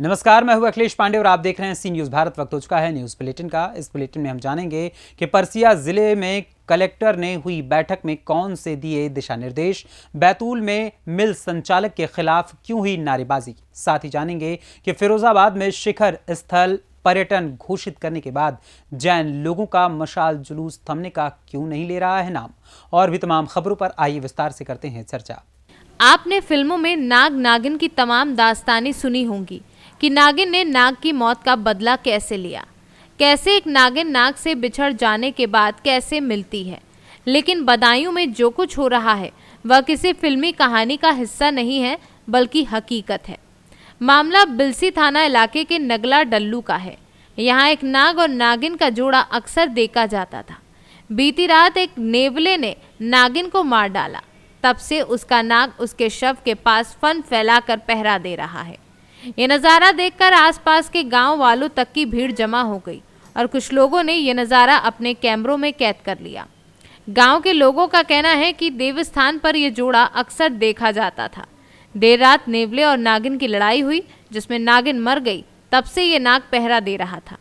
नमस्कार, मैं हूं अखिलेश पांडे और आप देख रहे हैं सी न्यूज़ भारत। वक्त हो चुका है न्यूज़ बुलेटिन का। इस बुलेटिन में हम जानेंगे कि परसिया जिले में कलेक्टर ने हुई बैठक में कौन से दिए दिशा निर्देश, बैतूल में मिल संचालक के खिलाफ क्यों हुई नारेबाजी। साथ ही जानेंगे कि फिरोजाबाद में शिखर स्थल पर्यटन घोषित करने के बाद जैन लोगों का मशाल जुलूस थमने का क्यों नहीं ले रहा है नाम। और भी तमाम खबरों पर आइए विस्तार से करते हैं चर्चा। आपने फिल्मों में नाग नागिन की तमाम दास्तानें सुनी होंगी कि नागिन ने नाग की मौत का बदला कैसे लिया, कैसे एक नागिन नाग से बिछड़ जाने के बाद कैसे मिलती है। लेकिन बदायूं में जो कुछ हो रहा है वह किसी फिल्मी कहानी का हिस्सा नहीं है बल्कि हकीकत है। मामला बिलसी थाना इलाके के नगला डल्लू का है। यहाँ एक नाग और नागिन का जोड़ा अक्सर देखा जाता था। बीती रात एक नेवले ने नागिन को मार डाला। तब से उसका नाग उसके शव के पास फन फैलाकर पहरा दे रहा है। ये नज़ारा देखकर आसपास के गांव वालों तक की भीड़ जमा हो गई और कुछ लोगों ने ये नज़ारा अपने कैमरों में कैद कर लिया। गांव के लोगों का कहना है कि देवस्थान पर यह जोड़ा अक्सर देखा जाता था। देर रात नेवले और नागिन की लड़ाई हुई जिसमें नागिन मर गई। तब से ये नाग पहरा दे रहा था।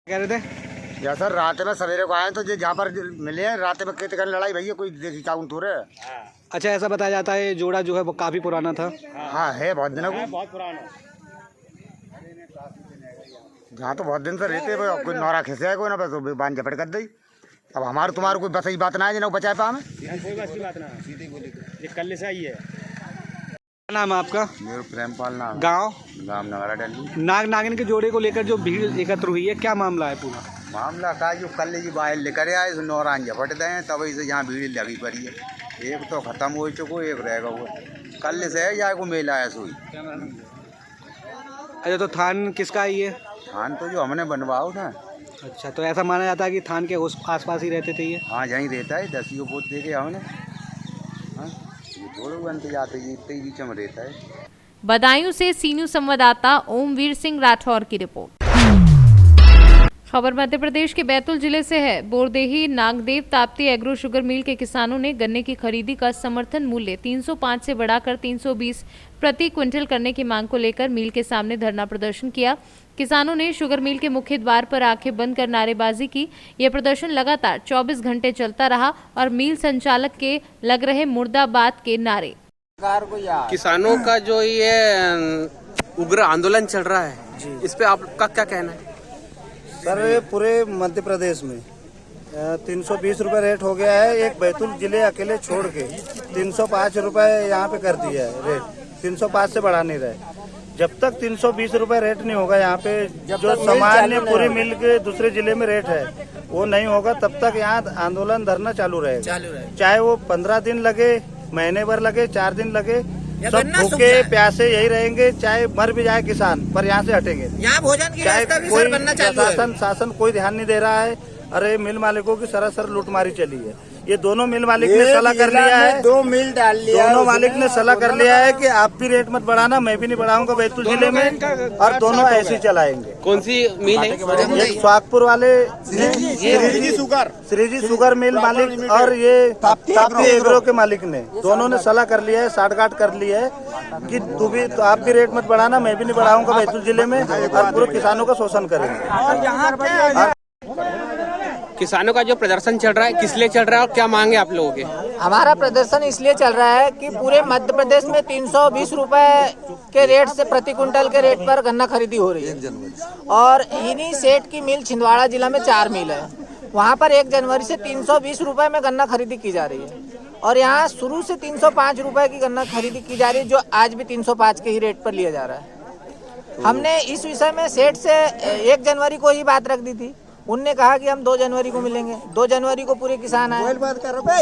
कह रहे थे या सर रात में सवेरे को आए तो जहाँ पर मिले हैं रात में कितने लड़ाई भैया कोई देखी चाउन तो रहे। अच्छा, ऐसा बताया जाता है जोड़ा जो है वो काफी पुराना था। हाँ है बहुत दिनों को, बहुत पुराना। जहाँ तो बहुत दिन से रहते हैं। कोई नौरा खिसे है कोई ना बस बांध झपट कर दी। अब हमारे तुम्हारे कोई बस बात ना है जिन्हें बचाए पा हमें कोई बस की बात ना, ये कल से आई है। क्या नाम है आपका? मेरे प्रेमपाल नाम, गांव नगरा डल्लू। नाग नागिन के जोड़े को लेकर जो भीड़ एकत्र हुई है, क्या मामला है पूरा? मामला का जो कल जी बाहर लेकर आए नौरा झपट दें तभी से यहाँ भीड़ लगी पड़ी है। एक तो खत्म हो चुको, एक रहेगा वो कल से है या को मेला है सोई। अच्छा, तो थान किसका है ये? थान तो जो हमने बनवाओ ना। अच्छा, तो ऐसा माना जाता है कि थान के उस आसपास ही रहते थे ये? हाँ यहीं रहता है, 10 पोत दे के हमने। हाँ ये थोड़े बनते जाते हैं, इतने ही बीच में रहता है। बदायूं से सी न्यूज़ संवाददाता ओमवीर सिंह राठौर की रिपोर्ट। खबर मध्य प्रदेश के बैतूल जिले से है। Bordehi Nagdev Tapti agro sugar mill के किसानों ने गन्ने की खरीदी का समर्थन मूल्य 305 से बढ़ाकर 320 प्रति क्विंटल करने की मांग को लेकर मिल के सामने धरना प्रदर्शन किया। किसानों ने शुगर मिल के मुख्य द्वार पर आंखें बंद कर नारेबाजी की। यह प्रदर्शन लगातार 24 घंटे चलता रहा और मिल संचालक के लग रहे मुर्दाबाद के नारे। किसानों का जो ये उग्र आंदोलन चल रहा है, इस पे आपका क्या कहना है? सर पूरे मध्य प्रदेश में 320 रुपये रेट हो गया है। एक बैतूल जिले अकेले छोड़ के 305 रुपये यहाँ पे कर दिया है रेट। 305 से बढ़ा नहीं रहे। जब तक 320 रुपये रेट नहीं होगा यहाँ पे जो सामान्य पूरी मिल के दूसरे जिले में रेट है वो नहीं होगा, तब तक यहाँ आंदोलन धरना चालू रहेगा। चाहे वो 15 दिन लगे, महीने भर लगे, 4 दिन लगे, सब भूखे प्यासे यही रहेंगे। चाहे मर भी जाए किसान पर यहाँ से हटेंगे। यहाँ भोजन की व्यवस्था भी कोई बनना चालू है। शासन कोई ध्यान नहीं दे रहा है। अरे मिल मालिकों की सरासर लूटमारी चली है। ये दोनों मिल मालिक ने सलाह कर लिया है, 2 मिल डाल लिया। दोनों मालिक ने सलाह कर लिया है कि आप भी रेट मत बढ़ाना, मैं भी नहीं बढ़ाऊंगा बैतूल जिले में, और दोनों ऐसे ही चलाएंगे। कौन सी मिल है? एक सुहागपुर वाले श्रीजी शुगर मिल मालिक और ये ताप्ती एग्रो के मालिक ने दोनों ने सलाह कर लिया है, साठगांठ कर ली है कि तो आप भी रेट मत बढ़ाना, मैं भी नहीं बढ़ाऊंगा बैतूल जिले में, और पूरे किसानों का शोषण करेंगे। किसानों का जो प्रदर्शन चल रहा है किस लिए चल रहा है और क्या मांगे आप लोगों के? हमारा प्रदर्शन इसलिए चल रहा है कि पूरे मध्य प्रदेश में 320 रुपए के रेट से प्रति क्विंटल के रेट पर गन्ना खरीदी हो रही है, और इन्हीं सेठ की मिल छिंदवाड़ा जिला में 4 मिल है। वहाँ पर 1 जनवरी से 320 रुपए में गन्ना खरीदी की जा रही है, और यहाँ शुरू से 305 रुपए की गन्ना खरीदी की जा रही है, जो आज भी 305 के ही रेट पर लिया जा रहा है। हमने इस विषय में सेठ से 1 जनवरी को ही बात रख दी थी। उनने कहा कि हम 2 जनवरी को मिलेंगे। 2 जनवरी को पूरे किसान आए।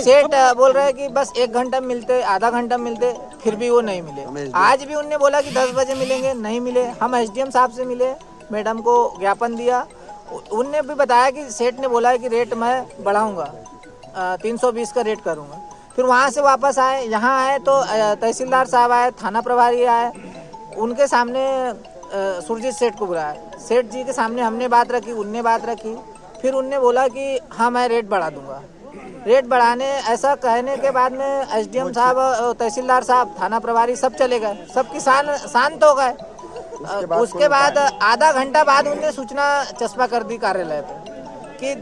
सेठ बोल रहे हैं कि बस 1 घंटा में मिलते, आधा घंटा में मिलते, फिर भी वो नहीं मिले। आज भी उनने बोला कि 10 बजे मिलेंगे, नहीं मिले। हम एसडीएम साहब से मिले, मैडम को ज्ञापन दिया। उनने भी बताया कि सेठ ने बोला है कि रेट मैं बढ़ाऊंगा, 320 का रेट करूंगा। फिर वहाँ से वापस आए, यहाँ आए तो तहसीलदार साहब आए, थाना प्रभारी आए, उनके सामने सुरजीत सेठ को बुलाया। सेठ जी के सामने हमने बात रखी, उनने बात रखी। फिर उनने बोला कि हाँ मैं रेट बढ़ा दूंगा। रेट बढ़ाने ऐसा कहने के बाद में एसडीएम साहब, तहसीलदार साहब, थाना प्रभारी सब चले गए, सब किसान शांत हो गए। उसके बाद आधा घंटा बाद उन्होंने सूचना चस्पा कर दी कार्यालय पे कि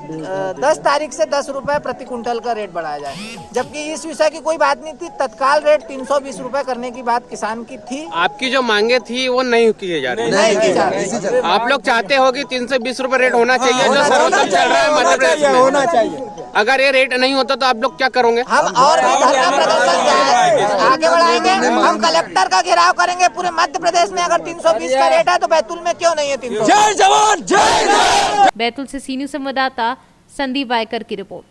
10 तारीख से 10 रुपए प्रति कुंटल का रेट बढ़ाया जाए, जबकि इस विषय की कोई बात नहीं थी। तत्काल रेट 320 रुपए करने की बात किसान की थी। आपकी जो मांगे थी वो नहीं की जा रही। नहीं की जा रही। आप लोग चाहते हो कि 320 रुपए रेट होना चाहिए जो सर्वोत्तम चल रहा है मध्य प्रदेश में, होना चाहिए। अगर ये रेट नहीं होता तो आप लोग क्या करोगे? हम और भी धरना प्रदर्शन आगे बढ़ाएंगे। हम कलेक्टर का घेराव करेंगे पूरे मध्य प्रदेश में। अगर 320 का रेट है तो बैतूल में क्यों नहीं है 300? जय जवान जय जवान। बैतूल से सी न्यूज़ संवाददाता संदीप वायकर की रिपोर्ट।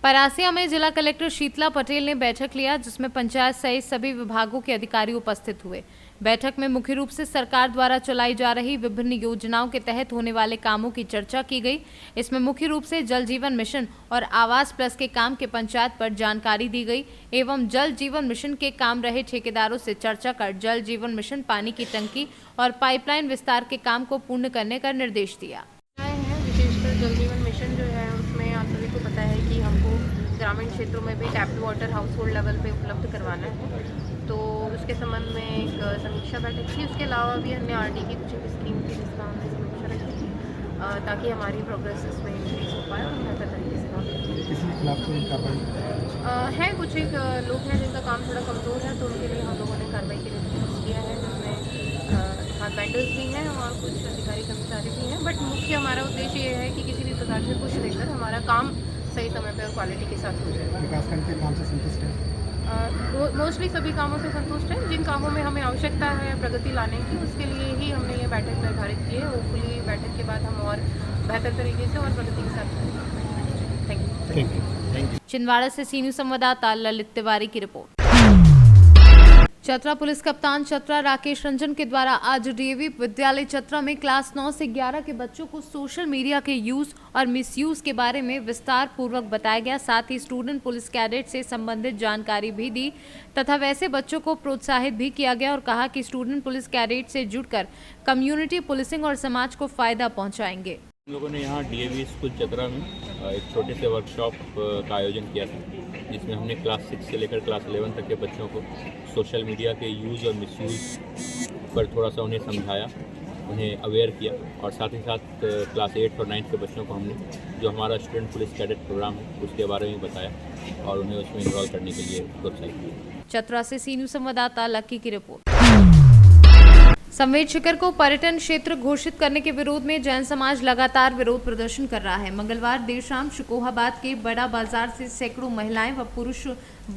परासिया में जिला कलेक्टर शीतला पटेल ने बैठक लिया, जिसमें पंचायत सहित सभी विभागों के अधिकारी उपस्थित हुए। बैठक में मुख्य रूप से सरकार द्वारा चलाई जा रही विभिन्न योजनाओं के तहत होने वाले कामों की चर्चा की गई। इसमें मुख्य रूप से जल जीवन मिशन और आवास प्लस के काम के पंचायत पर जानकारी दी गई एवं जल जीवन मिशन के काम रहे ठेकेदारों से चर्चा कर जल जीवन मिशन पानी की टंकी और पाइपलाइन विस्तार के काम को पूर्ण करने का निर्देश दिया। विशेषकर जल जीवन मिशन जो है उसमें आप सभी को पता है कि हमको ग्रामीण क्षेत्रों में भी tapped water house hold level पे उपलब्ध करवाना है, तो उसके संबंध में एक समीक्षा बैठक थी। उसके अलावा भी हमने आरडी की कुछ एक स्कीम थी जिसका हमने समीक्षा रखी थी ताकि हमारी प्रोग्रेस इसमें इंक्रीज हो पाए और बेहतर तरीके से काम है। कुछ एक लोग हैं जिनका काम थोड़ा कमज़ोर है, तो उनके लिए हम लोगों ने कार्रवाई के लिए प्रयास किया है, जिसमें हाथ बैंडर्स भी हैं और कुछ अधिकारी कर्मचारी भी हैं। बट मुख्य हमारा उद्देश्य ये है कि किसी भी प्रकार से कुछ लेकर हमारा काम सही समय पर और क्वालिटी के साथ हो जाए। विकासखंड के काम से संतुष्ट है? मोस्टली सभी कामों से संतुष्ट है। जिन कामों में हमें आवश्यकता है प्रगति लाने की, उसके लिए ही हमने ये बैठक निर्धारित की है। होपफुली बैठक के बाद हम और बेहतर तरीके से और प्रगति के साथ करेंगे। Thank you. छिंदवाड़ा से सी न्यूज़ संवाददाता ललित तिवारी की रिपोर्ट। चतरा पुलिस कप्तान चतरा राकेश रंजन के द्वारा आज डीएवी विद्यालय चतरा में क्लास 9 से 11 के बच्चों को सोशल मीडिया के यूज और मिसयूज के बारे में विस्तार पूर्वक बताया गया। साथ ही स्टूडेंट पुलिस कैडेट से संबंधित जानकारी भी दी तथा वैसे बच्चों को प्रोत्साहित भी किया गया और कहा कि स्टूडेंट पुलिस कैडेट से जुड़कर कम्युनिटी पुलिसिंग और समाज को फायदा पहुँचाएंगे। हम लोगों ने यहाँ डीएवी स्कूल चतरा में एक छोटे से वर्कशॉप का आयोजन किया था, जिसमें हमने क्लास 6 से लेकर क्लास 11 तक के बच्चों को सोशल मीडिया के यूज़ और मिसयूज़ पर थोड़ा सा उन्हें समझाया, उन्हें अवेयर किया और साथ ही साथ क्लास 8 और 9 के बच्चों को हमने जो हमारा स्टूडेंट पुलिस कैडेट प्रोग्राम है उसके बारे में बताया और उन्हें उसमें इन्वॉल्व करने के लिए प्रोत्साहित किया। चतरा से सी न्यूज़ संवाददाता लक्की की रिपोर्ट। संवेद शिखर को पर्यटन क्षेत्र घोषित करने के विरोध में जैन समाज लगातार विरोध प्रदर्शन कर रहा है। मंगलवार देर शाम शिकोहाबाद के बड़ा बाजार से सैकड़ों महिलाएं व पुरुष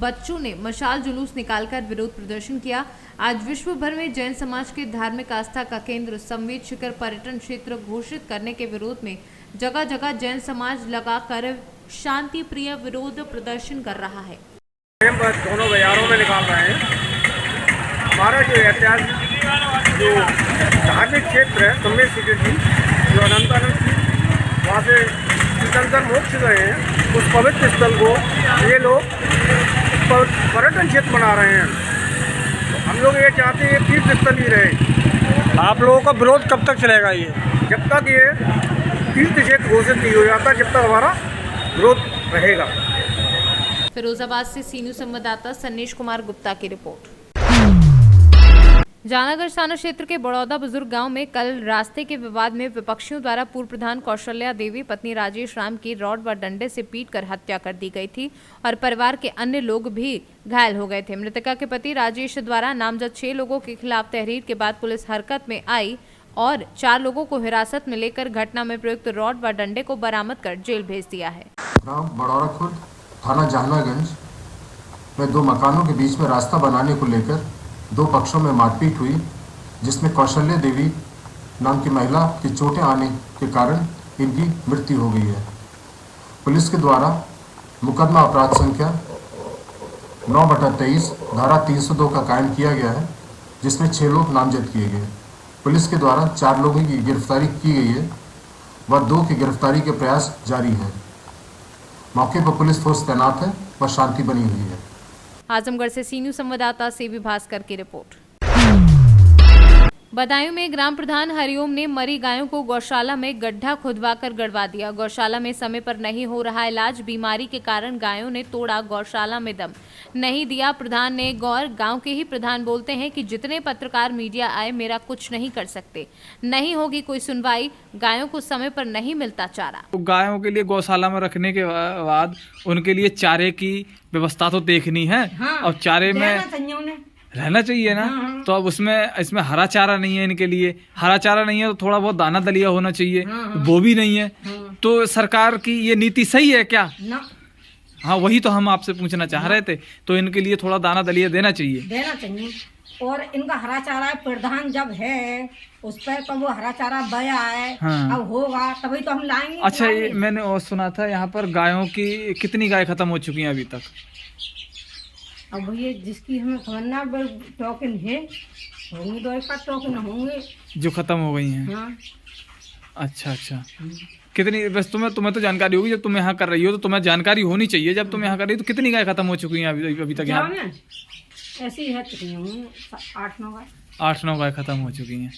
बच्चों ने मशाल जुलूस निकालकर विरोध प्रदर्शन किया। आज विश्व भर में जैन समाज के धार्मिक आस्था का केंद्र संवेद शिखर पर्यटन क्षेत्र घोषित करने के विरोध में जगह जगह जैन समाज लगाकर शांति प्रिय विरोध प्रदर्शन कर रहा है। दोनों बाजारों में निकाल रहे हैं। हमारा जो ऐतिहासिक जो धार्मिक क्षेत्र है संवेद शिखर की, जो अनंतानंद की वहाँ से निकलकर मोक्ष गए हैं, उस पवित्र स्थल को ये लोग पर्यटन क्षेत्र बना रहे हैं। तो हम लोग ये चाहते हैं तीर्थ स्थल ही रहे। आप लोगों का विरोध कब तक चलेगा? ये जब तक ये तीर्थ क्षेत्र घोषित नहीं हो जाता, जब तक हमारा विरोध रहेगा। फिरोजाबाद से सी न्यूज़ संवाददाता सन्नीश कुमार गुप्ता की रिपोर्ट। जानागढ़ थाना क्षेत्र के बड़ौदा बुजुर्ग गांव में कल रास्ते के विवाद में विपक्षियों द्वारा पूर्व प्रधान कौशल्या देवी पत्नी राजेश राम की रॉड व डंडे से पीटकर हत्या कर दी गई थी और परिवार के अन्य लोग भी घायल हो गए थे। मृतका के पति राजेश द्वारा नामजद 6 लोगों के खिलाफ तहरीर के बाद पुलिस हरकत में आई और 4 लोगों को हिरासत में लेकर घटना में प्रयुक्त रॉड व डंडे को बरामद कर जेल भेज दिया है। बड़ौरा खुर्द थाना जहानागंज में 2 मकानों के बीच में रास्ता बनाने को लेकर 2 पक्षों में मारपीट हुई, जिसमें कौशल्या देवी नाम की महिला की चोटें आने के कारण इनकी मृत्यु हो गई है। पुलिस के द्वारा मुकदमा अपराध संख्या 9/23 धारा 302 का कायम किया गया है, जिसमें 6 लोग नामजद किए गए। पुलिस के द्वारा 4 लोगों की गिरफ्तारी की गई है व 2 की गिरफ्तारी के प्रयास जारी है। मौके पर पुलिस फोर्स तैनात है व शांति बनी हुई है। आजमगढ़ से सी न्यूज़ संवाददाता सीबी भास्कर की रिपोर्ट। बदायूं में ग्राम प्रधान हरिओम ने मरी गायों को गौशाला में गड्ढा खुदवाकर गड़वा दिया। गौशाला में समय पर नहीं हो रहा इलाज, बीमारी के कारण गायों ने तोड़ा गौशाला में दम, नहीं दिया प्रधान ने गौर। गांव के ही प्रधान बोलते हैं कि जितने पत्रकार मीडिया आए मेरा कुछ नहीं कर सकते, नहीं होगी कोई सुनवाई, गायों को समय पर नहीं मिलता चारा। तो गायों के लिए गौशाला में रखने के बाद उनके लिए चारे की व्यवस्था तो देखनी है। हाँ, और चारे में रहना चाहिए ना। तो अब इसमें हरा चारा नहीं है, इनके लिए हरा चारा नहीं है तो थोड़ा बहुत दाना दलिया होना चाहिए, वो भी नहीं है। तो सरकार की ये नीति सही है क्या? हाँ, वही तो हम आपसे पूछना चाह रहे थे। तो इनके लिए थोड़ा दाना दलिया देना चाहिए। और इनका हरा चारा प्रधान जब है उस पर तो वो हरा चारा बया है। हाँ। अब होगा तभी तो हम लाएंगे। अच्छा, ये मैंने और सुना था यहाँ पर गायों की कितनी गाय खत्म हो चुकी हैं अभी तक? अब ये जिसकी हमें खबरना टोकन है होंगे, तो एक टोकन होंगे जो खत्म हो गई हैं। हाँ। अच्छा, कितनी? बस तुम्हें तो जानकारी होगी, जब तुम यहाँ कर रही हो तो तुम्हें जानकारी होनी चाहिए। जब तुम यहाँ कर रही हो तो कितनी गाय खत्म हो चुकी हैं अभी तक यहाँ? ऐसी है, कितनी होंगी? 8-9 गाय। 8-9 गाय खत्म हो चुकी हैं।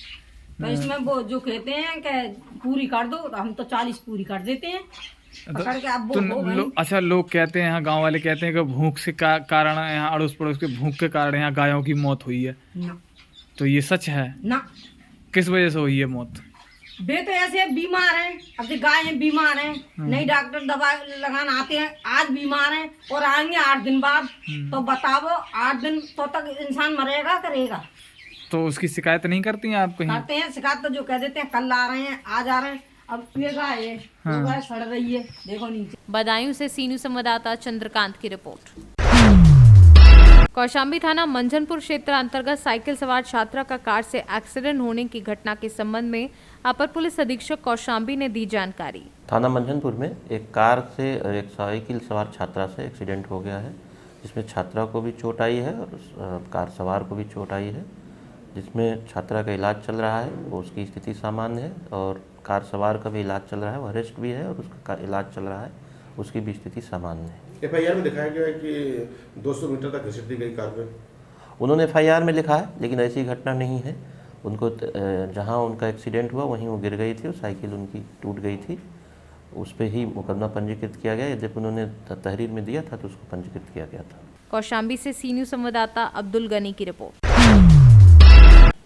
तो इसमें वो जो कहते हैं कि पूरी कर दो, तो हम तो 40 पूरी कर देते हैं। अच्छा, लोग कहते हैं, यहाँ गांव वाले कहते हैं कि भूख से कारण यहाँ अड़ोस पड़ोस के भूख के कारण यहाँ गायों की मौत हुई है ना। तो ये सच है ना? किस वजह से हुई है मौत? वे तो ऐसे बीमार हैं, अब जो गाय हैं बीमार हैं, नहीं डॉक्टर दवा लगाना आते हैं, आज बीमार हैं और आएंगे 8 दिन बाद। तो बताओ 8 दिन तो तक इंसान मरेगा करेगा? तो उसकी शिकायत नहीं करती हैं आप कहीं? करते हैं शिकायत, तो जो कह देते हैं कल आ रहे हैं, आज आ रहे हैं। अब ये गाय है, गाय सड़ रही है, देखो नीचे। बदायूं से सीनू संवाददाता चंद्रकांत की रिपोर्ट। कौशाम्बी थाना मंझनपुर क्षेत्र अंतर्गत साइकिल सवार छात्रा का कार से एक्सीडेंट होने की घटना के संबंध में अपर पुलिस अधीक्षक कौशाम्बी ने दी जानकारी। थाना मंझनपुर में एक कार से एक साइकिल सवार छात्रा से एक्सीडेंट हो गया है, जिसमें छात्रा को भी चोट आई है और कार सवार को भी चोट आई है, जिसमें छात्रा का इलाज चल रहा है, वो उसकी स्थिति सामान्य है। और कार सवार का भी इलाज चल रहा है, वो अरेस्ट भी है और उसका इलाज चल रहा है, उसकी भी स्थिति सामान्य है। FIR में दिखाया गया है कि 200 मीटर तक घसीट दी गई कार में। उन्होंने FIR में लिखा है, लेकिन ऐसी घटना नहीं है। उनको जहां उनका एक्सीडेंट हुआ वहीं वो गिर गई थी और साइकिल उनकी टूट गई थी, उस पर ही मुकदमा पंजीकृत किया गया। यद्यपि उन्होंने तहरीर में दिया था तो उसको पंजीकृत किया गया था। कौशाम्बी से सीनियर संवाददाता अब्दुल गनी की रिपोर्ट।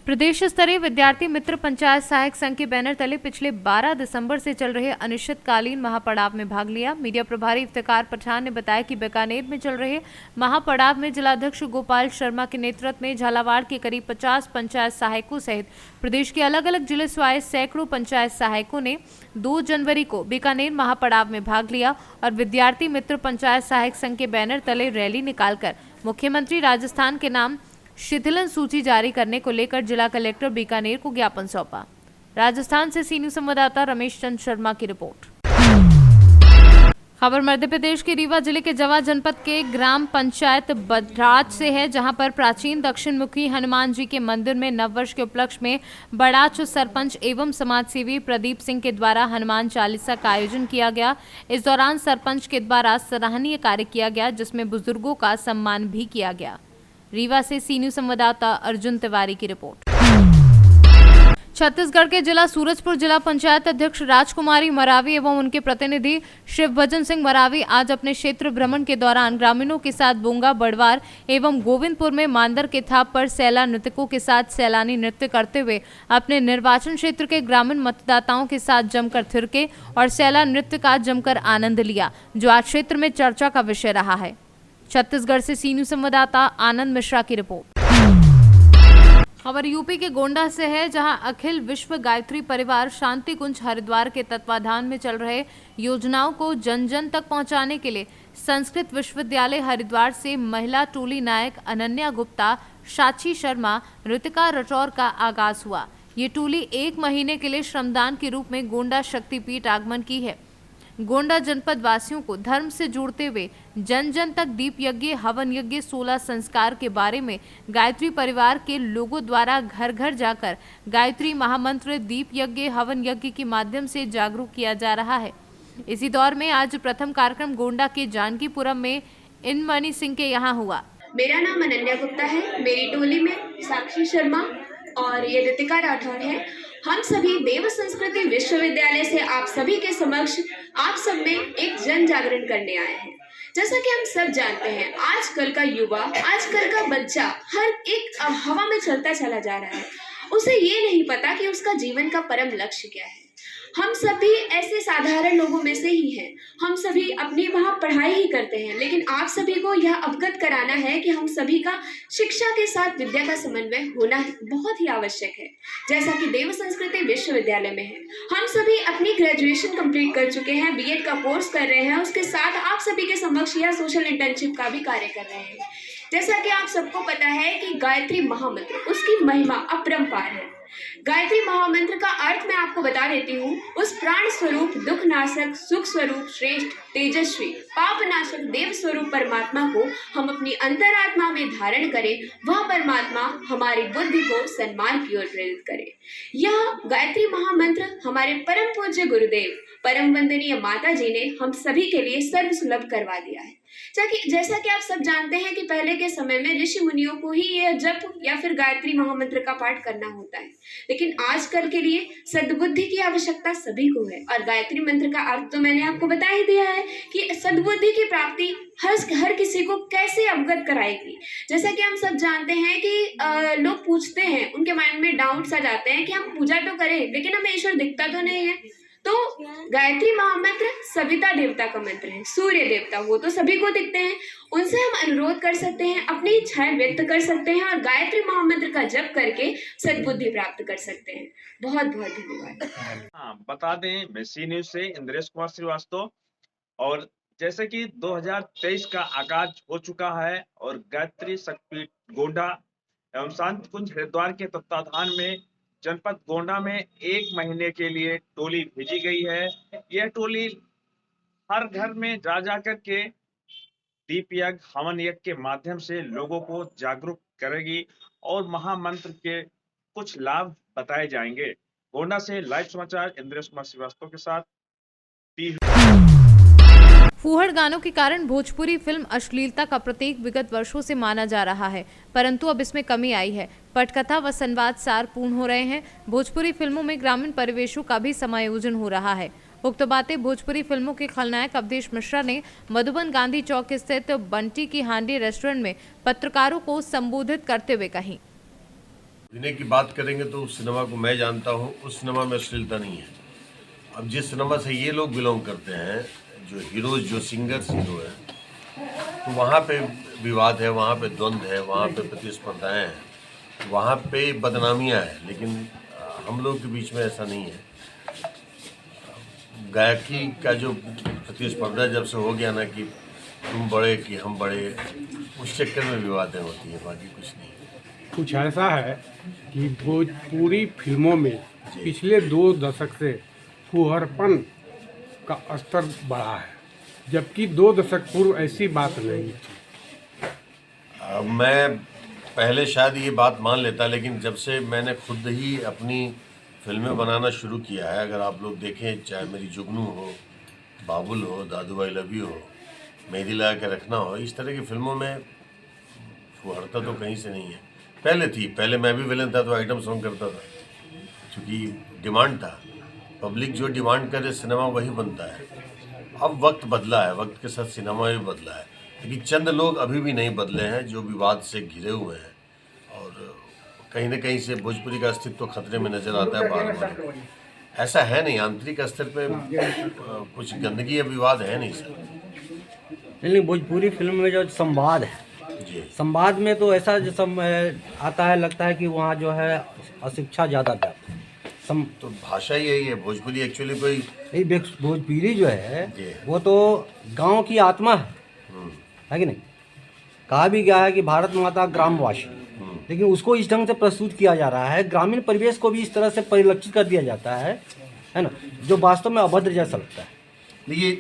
प्रदेश स्तरीय विद्यार्थी मित्र पंचायत सहायक संघ के बैनर तले पिछले 12 दिसंबर से चल रहे अनिश्चितकालीन महापड़ाव में भाग लिया। मीडिया प्रभारी इफ्तिकार पठान ने बताया कि बीकानेर में चल रहे महापड़ाव में जिलाध्यक्ष गोपाल शर्मा के नेतृत्व में झालावाड़ के करीब 50 पंचायत सहायकों सहित प्रदेश के अलग अलग जिले से आए सैकड़ों पंचायत सहायकों ने 2 जनवरी को बीकानेर महापड़ाव में भाग लिया और विद्यार्थी मित्र पंचायत सहायक संघ के बैनर तले रैली निकालकर मुख्यमंत्री राजस्थान के नाम शिथिलन सूची जारी करने को लेकर जिला कलेक्टर बीकानेर को ज्ञापन सौंपा। राजस्थान से सीनियर संवाददाता रमेश चंद्र शर्मा की रिपोर्ट। खबर मध्य प्रदेश के रीवा जिले के जवा जनपद के ग्राम पंचायत बडराज से है, जहां पर प्राचीन दक्षिण मुखी हनुमान जी के मंदिर में नववर्ष के उपलक्ष्य में बड़ाच सरपंच एवं समाजसेवी प्रदीप सिंह के द्वारा हनुमान चालीसा का आयोजन किया गया। इस दौरान सरपंच के द्वारा सराहनीय कार्य किया गया, जिसमें बुजुर्गों का सम्मान भी किया गया। रीवा से सीनियर संवाददाता अर्जुन तिवारी की रिपोर्ट। छत्तीसगढ़ के जिला सूरजपुर जिला पंचायत अध्यक्ष राजकुमारी मरावी एवं उनके प्रतिनिधि शिवभजन सिंह मरावी आज अपने क्षेत्र भ्रमण के दौरान ग्रामीणों के साथ बोंगा, बड़वार एवं गोविंदपुर में मांदर के थाप पर सैला नृत्यकों के साथ सैलानी नृत्य करते हुए अपने निर्वाचन क्षेत्र के ग्रामीण मतदाताओं के साथ जमकर थिरके और सैला नृत्य का जमकर आनंद लिया, जो आज क्षेत्र में चर्चा का विषय रहा है। छत्तीसगढ़ से सीनियर संवाददाता आनंद मिश्रा की रिपोर्ट। खबर यूपी के गोंडा से है, जहां अखिल विश्व गायत्री परिवार शांति कुंज हरिद्वार के तत्वाधान में चल रहे योजनाओं को जन जन तक पहुंचाने के लिए संस्कृत विश्वविद्यालय हरिद्वार से महिला टोली नायक अनन्या गुप्ता, साक्षी शर्मा, ऋतिका रटौर का आगाज हुआ। ये टोली 1 महीने के लिए श्रमदान के रूप में गोंडा शक्तिपीठ आगमन की है। गोंडा जनपद वासियों को धर्म से जोड़ते हुए जन जन तक दीप यज्ञ, हवन यज्ञ, 16 संस्कार के बारे में गायत्री परिवार के लोगों द्वारा घर घर जाकर गायत्री महामंत्र, दीप यज्ञ, हवन यज्ञ के माध्यम से जागरूक किया जा रहा है। इसी दौर में आज प्रथम कार्यक्रम गोंडा के जानकीपुरम में इनमणि सिंह के यहाँ हुआ। मेरा नाम अनन्या गुप्ता है। मेरी टोली में साक्षी शर्मा, और ये रितिका राठौर है। हम सभी देव संस्कृति विश्वविद्यालय से आप सभी के समक्ष आप सब में एक जन जागरण करने आए हैं। जैसा कि हम सब जानते हैं, आजकल का युवा, आजकल का बच्चा हर एक हवा में चलता चला जा रहा है। उसे ये नहीं पता कि उसका जीवन का परम लक्ष्य क्या है। हम सभी ऐसे साधारण लोगों में से ही हैं। हम सभी अपनी वहाँ पढ़ाई ही करते हैं, लेकिन आप सभी को यह अवगत कराना है कि हम सभी का शिक्षा के साथ विद्या का समन्वय होना बहुत ही आवश्यक है, जैसा कि देव संस्कृति विश्वविद्यालय में है। हम सभी अपनी ग्रेजुएशन कंप्लीट कर चुके हैं, बीएड का कोर्स कर रहे हैं, उसके साथ आप सभी के समक्ष यह सोशल इंटर्नशिप का भी कार्य कर रहे हैं। जैसा कि आप सबको पता है कि गायत्री महामंत्र, उसकी महिमा अपरंपार है। गायत्री महामंत्र का अर्थ मैं आपको बता देती हूँ। उस प्राण स्वरूप, दुख नाशक, सुख स्वरूप, श्रेष्ठ, तेजस्वी, पाप नाशक देव स्वरूप परमात्मा को हम अपनी अंतरात्मा में धारण करें। वह परमात्मा हमारी बुद्धि को सन्मार्ग की ओर प्रेरित करे। यह गायत्री महामंत्र हमारे परम पूज्य गुरुदेव, परम वंदनीय माता जी ने हम सभी के लिए सर्व सुलभ करवा दिया है। जैसा कि आप सब जानते हैं कि पहले के समय में ऋषि मुनियों को ही यह जप या फिर गायत्री महामंत्र का पाठ करना होता है, लेकिन आजकल के लिए सद्बुद्धि की आवश्यकता सभी को है। और गायत्री मंत्र का अर्थ तो मैंने आपको बता ही दिया है कि सद्बुद्धि की प्राप्ति हर किसी को कैसे अवगत कराएगी। जैसा कि हम सब जानते हैं कि लोग पूछते हैं, उनके माइंड में डाउट्स आ जाते हैं कि हम पूजा तो करें लेकिन हमें ईश्वर दिखता तो नहीं है। तो गायत्री महामंत्र सविता देवता का मंत्र है, सूर्य देवता, वो तो सभी को दिखते हैं। उनसे हम अनुरोध कर सकते हैं, अपनी इच्छाएं व्यक्त कर सकते हैं और गायत्री महामंत्र का जप करके सद्बुद्धि प्राप्त कर सकते हैं। बहुत बहुत धन्यवाद। हाँ, बता दें, मैं सी न्यूज से इंद्रेश कुमार श्रीवास्तव। और जैसे कि 2023 का आगाज हो चुका है और गायत्री शक्तिपीठ गोंडा एवं शांति कुंज हरिद्वार के तत्वाधान में जनपद गोंडा में 1 महीने के लिए टोली भेजी गई है। यह टोली हर घर में जा जाकर के दीप यज्ञ, हवन यज्ञ के माध्यम से लोगों को जागरूक करेगी और महामंत्र के कुछ लाभ बताए जाएंगे। गोंडा से लाइव समाचार इंद्रेश कुमार श्रीवास्तव के साथ। फूहड़ गानों के कारण भोजपुरी फिल्म अश्लीलता का प्रतीक विगत वर्षों से माना जा रहा है, परंतु अब इसमें कमी आई है। पटकथा व संवाद सार पूर्ण हो रहे हैं। भोजपुरी फिल्मों में ग्रामीण परिवेशों का भी समायोजन हो रहा है। उक्त बातें भोजपुरी फिल्मों के खलनायक अवधेश मिश्रा ने मधुबन गांधी चौक स्थित बंटी की हांडी रेस्टोरेंट में पत्रकारों को संबोधित करते हुए कही। अभिनय की बात करेंगे तो उस सिनेमा को मैं जानता हूँ, उस सिनेमा में अश्लीलता नहीं है। अब जिस सिनेमा से ये लोग बिलोंग करते हैं, जो हीरोज, जो सिंगर्स हीरो है, तो वहाँ पे विवाद है, वहाँ पे द्वंद्व है, वहाँ पे प्रतिस्पर्धाएं हैं, वहाँ पे बदनामियाँ हैं। लेकिन हम लोग के बीच में ऐसा नहीं है। गायकी का जो प्रतिस्पर्धा जब से हो गया ना कि तुम बड़े कि हम बड़े, उस चक्कर में विवादें होती हैं, बाकी कुछ नहीं। कुछ ऐसा है कि भोजपुरी फिल्मों में पिछले 2 दशक से फुहड़पन का स्तर बढ़ा है, जबकि 2 दशक पूर्व ऐसी बात नहीं थी। मैं पहले शायद ये बात मान लेता, लेकिन जब से मैंने खुद ही अपनी फिल्में बनाना शुरू किया है, अगर आप लोग देखें, चाहे मेरी जुगनू हो, बाबुल हो, दादू भाई लव यू हो, मेहंदी लगा के रखना हो, इस तरह की फिल्मों में फुहड़ता तो कहीं से नहीं है। पहले थी, पहले मैं भी विलन था तो आइटम सॉन्ग करता था, क्योंकि डिमांड था। पब्लिक जो डिमांड करे सिनेमा वही बनता है। अब वक्त बदला है, वक्त के साथ सिनेमा भी बदला है, लेकिन चंद लोग अभी भी नहीं बदले हैं जो विवाद से घिरे हुए हैं, और कहीं ना कहीं से भोजपुरी का अस्तित्व खतरे में नजर आता है बार बार। ऐसा है नहीं, आंतरिक स्तर पे कुछ गंदगी या विवाद है नहीं सर। लेकिन भोजपुरी फिल्म में जो संवाद है, संवाद में तो ऐसा जो आता है, लगता है कि वहाँ जो है अशिक्षा ज़्यादा व्याप्त है। तो भाषा ही यही है, भोजपुरी एक्चुअली कोई भोजपुरी जो है वो तो गांव की आत्मा है कि नहीं। कहा भी गया है कि भारत माता ग्रामवासी, लेकिन उसको इस ढंग से प्रस्तुत किया जा रहा है, ग्रामीण परिवेश को भी इस तरह से परिलक्षित कर दिया जाता है ना, जो वास्तव में अभद्र जैसा लगता है। ये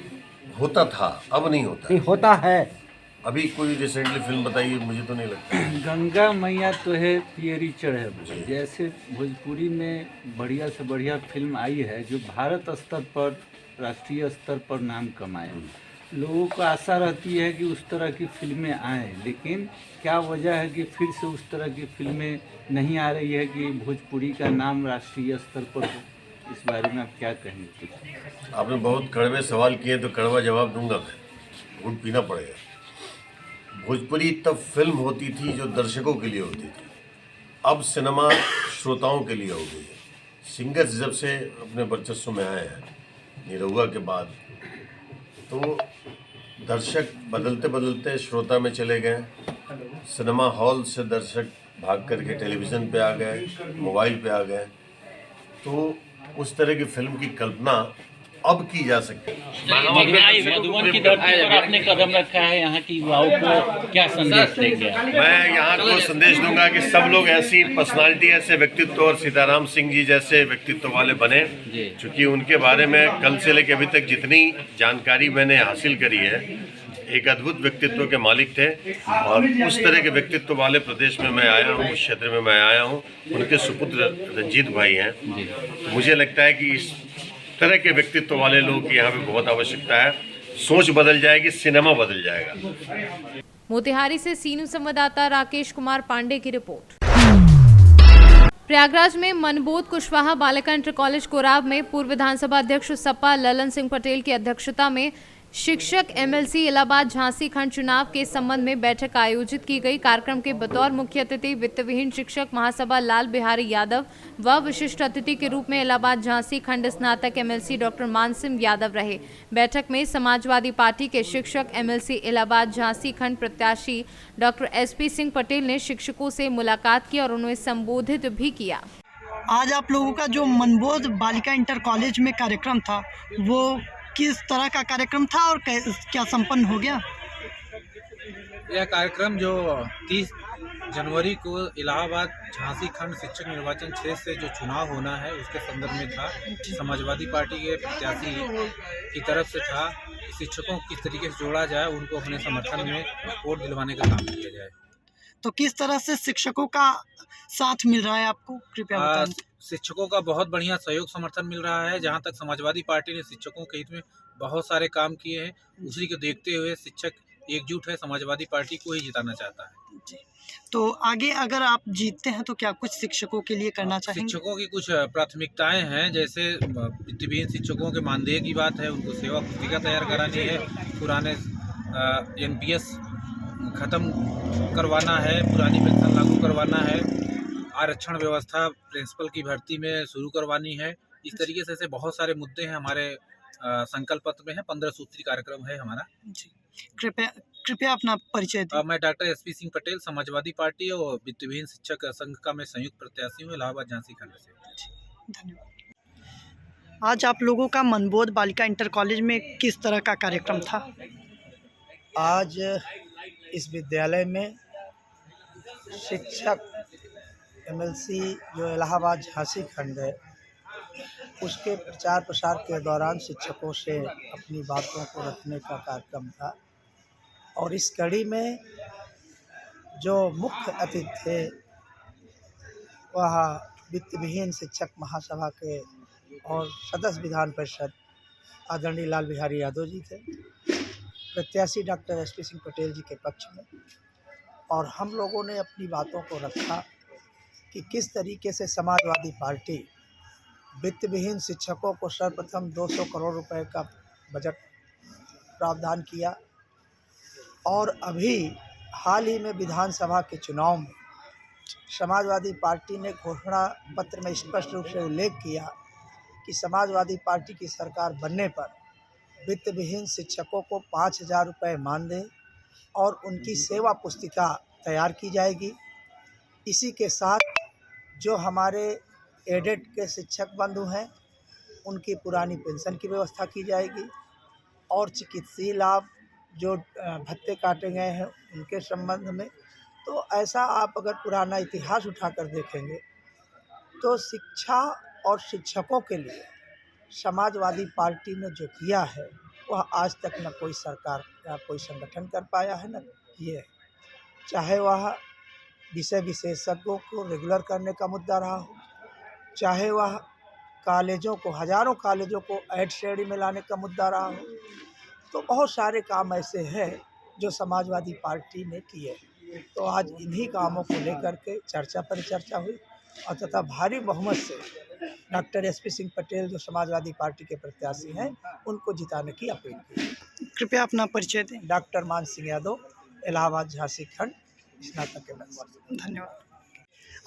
होता था, अब नहीं होता। नहीं होता है। अभी कोई रिसेंटली फिल्म बताइए, मुझे तो नहीं लगता। गंगा मैया तो है पियरी चढ़े, जैसे भोजपुरी में बढ़िया से बढ़िया फिल्म आई है जो भारत स्तर पर, राष्ट्रीय स्तर पर नाम कमाए, लोगों को आशा रहती है कि उस तरह की फिल्में आएँ, लेकिन क्या वजह है कि फिर से उस तरह की फिल्में नहीं आ रही है कि भोजपुरी का नाम राष्ट्रीय स्तर पर हो? इस बारे में आप क्या कहेंगे कुछ? आपने बहुत कड़वे सवाल किए तो कड़वा जवाब दूंगा मैं, घूट पीना पड़ेगा। भोजपुरी तब फिल्म होती थी जो दर्शकों के लिए होती थी, अब सिनेमा श्रोताओं के लिए हो गई है। सिंगर्स जब से अपने वर्चस्व में आए हैं निरहुआ के बाद, तो दर्शक बदलते बदलते श्रोता में चले गए। सिनेमा हॉल से दर्शक भाग करके टेलीविज़न पे आ गए, मोबाइल पे आ गए, तो उस तरह की फिल्म की कल्पना अब की जा सकती है। मधुबन की धरती पर आपने कदम रखा है, यहाँ की युवाओं को क्या संदेश देंगे? मैं यहाँ को संदेश दूंगा कि सब लोग ऐसी पर्सनालिटी, ऐसे व्यक्तित्व और सीताराम सिंह जी जैसे व्यक्तित्व वाले बने, क्योंकि उनके बारे में कल से लेकर अभी तक जितनी जानकारी मैंने हासिल करी है, एक अद्भुत व्यक्तित्व के मालिक थे। और उस तरह के व्यक्तित्व वाले प्रदेश में मैं आया हूँ, उस क्षेत्र में मैं आया हूँ। उनके सुपुत्र रंजीत भाई हैं, तो मुझे लगता है कि इस तरह के व्यक्तित्व वाले लोग की यहाँ पे बहुत आवश्यकता है। सोच बदल जाएगी, सिनेमा बदल जाएगा। मोतिहारी से सीनू संवाददाता राकेश कुमार पांडे की रिपोर्ट। प्रयागराज में मनबोध कुशवाहा बालिका इंटर कॉलेज कोराब में पूर्व विधानसभा अध्यक्ष सपा ललन सिंह पटेल की अध्यक्षता में शिक्षक एमएलसी इलाहाबाद झांसी खंड चुनाव के संबंध में बैठक आयोजित की गई। कार्यक्रम के बतौर मुख्य अतिथि वित्तविहीन शिक्षक महासभा लाल बिहारी यादव व विशिष्ट अतिथि के रूप में इलाहाबाद झांसी खंड स्नातक एमएलसी डॉक्टर मानसिंह यादव रहे। बैठक में समाजवादी पार्टी के शिक्षक एमएलसी इलाहाबाद झांसी खंड प्रत्याशी डॉक्टर एसपी सिंह पटेल ने शिक्षकों से मुलाकात की और उन्हें संबोधित भी किया। आज आप लोगों का जो मनबोध बालिका इंटर कॉलेज में कार्यक्रम था, वो किस तरह का कार्यक्रम था और क्या संपन्न हो गया? यह कार्यक्रम जो 30 जनवरी को इलाहाबाद झांसी खंड शिक्षक निर्वाचन क्षेत्र से जो चुनाव होना है उसके संदर्भ में था। समाजवादी पार्टी के प्रत्याशी की तरफ से था, शिक्षकों को किस तरीके से जोड़ा जाए, उनको अपने समर्थन में वोट दिलवाने का काम किया जाए। तो किस तरह से शिक्षकों का साथ मिल रहा है आपको, कृपया बताएं। शिक्षकों का बहुत बढ़िया सहयोग समर्थन मिल रहा है। जहां तक समाजवादी पार्टी ने शिक्षकों के हित में बहुत सारे काम किए हैं, उसी को देखते हुए शिक्षक एकजुट है, समाजवादी पार्टी को ही जिताना चाहता है। जी। तो आगे अगर आप जीतते हैं तो क्या कुछ शिक्षकों के लिए करना चाहेंगे? शिक्षकों की कुछ प्राथमिकताएं हैं, जैसे वित्तविहीन शिक्षकों के मानदेय की बात है, उनको सेवा पुस्तिका तैयार करानी है, पुराने NPS खत्म करवाना है, पुरानी पेंशन लागू करवाना है, आरक्षण व्यवस्था प्रिंसिपल की भर्ती में शुरू करवानी है। इस तरीके से ऐसे बहुत सारे मुद्दे हैं हमारे संकल्प पत्र में है। 15 सूत्री कार्यक्रम है हमारा। जी, कृपया अपना परिचय दें। मैं doctor SP Singh Patel, Samajwadi party और वित्तविहीन शिक्षक संघ का मैं संयुक्त प्रत्याशी हूँ इलाहाबाद झांसी खंड से। धन्यवाद। आज आप लोगों का मनबोध बालिका इंटर कॉलेज में किस तरह का कार्यक्रम था? आज इस विद्यालय में शिक्षक एमएलसी जो इलाहाबाद झांसी खंड है, उसके प्रचार प्रसार के दौरान शिक्षकों से अपनी बातों को रखने का कार्यक्रम था। और इस कड़ी में जो मुख्य अतिथि थे वह वित्तविहीन शिक्षक महासभा के और सदस्य विधान परिषद आदरणीय लाल बिहारी यादव जी थे, प्रत्याशी डॉक्टर एसपी सिंह पटेल जी के पक्ष में। और हम लोगों ने अपनी बातों को रखा कि किस तरीके से समाजवादी पार्टी वित्तविहीन शिक्षकों को सर्वप्रथम 200 करोड़ रुपए का बजट प्रावधान किया, और अभी हाल ही में विधानसभा के चुनाव में समाजवादी पार्टी ने घोषणा पत्र में स्पष्ट रूप से उल्लेख किया कि समाजवादी पार्टी की सरकार बनने पर वित्तविहीन शिक्षकों को 5,000 रुपये मानदेय और उनकी सेवा पुस्तिका तैयार की जाएगी। इसी के साथ जो हमारे एडेड के शिक्षक बंधु हैं उनकी पुरानी पेंशन की व्यवस्था की जाएगी, और चिकित्सीय लाभ जो भत्ते काटे गए हैं उनके संबंध में। तो ऐसा आप अगर पुराना इतिहास उठाकर देखेंगे तो शिक्षा और शिक्षकों के लिए समाजवादी पार्टी ने जो किया है वह आज तक न कोई सरकार या कोई संगठन कर पाया है, न किए। चाहे वह विषय विशेषज्ञों को रेगुलर करने का मुद्दा रहा हो, चाहे वह कॉलेजों को, हजारों कॉलेजों को ऐड श्रेणी में लाने का मुद्दा रहा हो, तो बहुत सारे काम ऐसे हैं जो समाजवादी पार्टी ने किए। तो आज इन्हीं कामों को लेकर के चर्चा पर चर्चा हुई और तथा भारी बहुमत से डॉक्टर एसपी सिंह पटेल जो समाजवादी पार्टी के प्रत्याशी हैं उनको जिताने की अपील की। कृपया अपना परिचय दें। डॉक्टर मान सिंह यादव, इलाहाबाद झांसी खंड, स्नातक एमएलसी। धन्यवाद।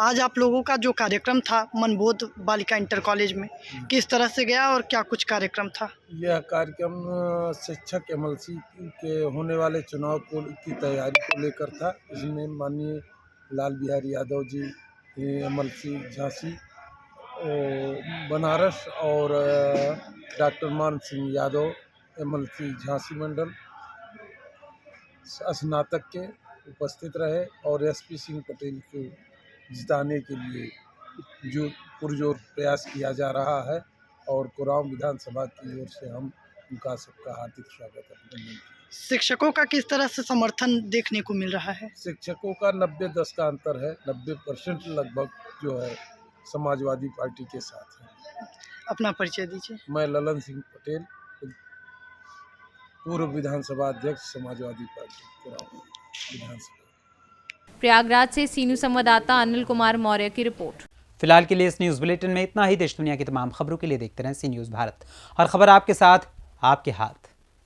आज आप लोगों का जो कार्यक्रम था मनबोध बालिका इंटर कॉलेज में, किस तरह से गया और क्या कुछ कार्यक्रम था? यह कार्यक्रम शिक्षक एमएलसी के होने वाले चुनाव की तैयारी को लेकर था। इसमें माननीय लाल बिहारी यादव जी एमएलसी झांसी बनारस और डॉक्टर मान सिंह यादव एमएलसी झांसी मंडल स्नातक के उपस्थित रहे और एसपी सिंह पटेल को जिताने के लिए जो पुरजोर प्रयास किया जा रहा है और कुराम विधानसभा की ओर से हम उनका सबका हार्दिक स्वागत अभिनंदन। शिक्षकों का किस तरह से समर्थन देखने को मिल रहा है? शिक्षकों का 90-10 का अंतर है। 90% लगभग जो है समाजवादी पार्टी के साथ है। अपना परिचय दीजिए। मैं ललन सिंह पटेल, पूर्व विधानसभा अध्यक्ष समाजवादी पार्टी कुराम विधानसभा। प्रयागराज से सीनू संवाददाता अनिल कुमार मौर्य की रिपोर्ट। फिलहाल के लिए इस न्यूज़ बुलेटिन में इतना ही। देश दुनिया की तमाम खबरों के लिए देखते रहें सी न्यूज़ भारत। हर खबर आपके साथ, आपके हाथ।